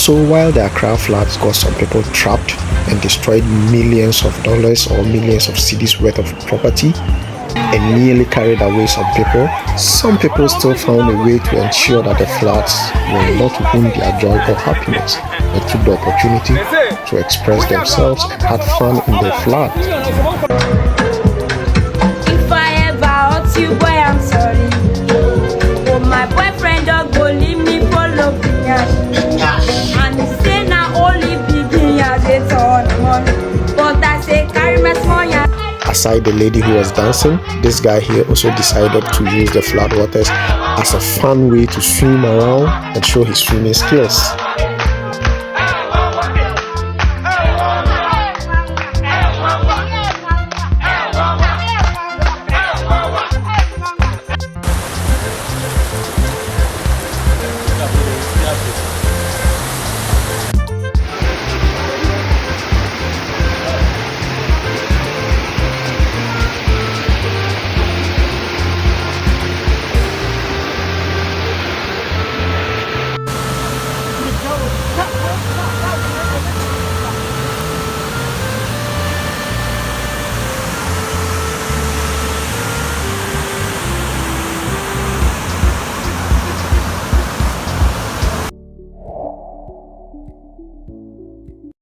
So while the Accra floods got some people trapped and destroyed millions of dollars or millions of cedis worth of property and nearly carried away some people still found a way to ensure that the floods will not ruin their joy or happiness, and took the opportunity to express themselves and had fun in the flood. If I ever hurt you, boy, I'm sorry. Oh, my boyfriend don't go leave me for love. And he say now only begin as it's on money. But I say carry my small. Aside the lady who was dancing, this guy here also decided to use the flood waters as a fun way to swim around and show his swimming skills.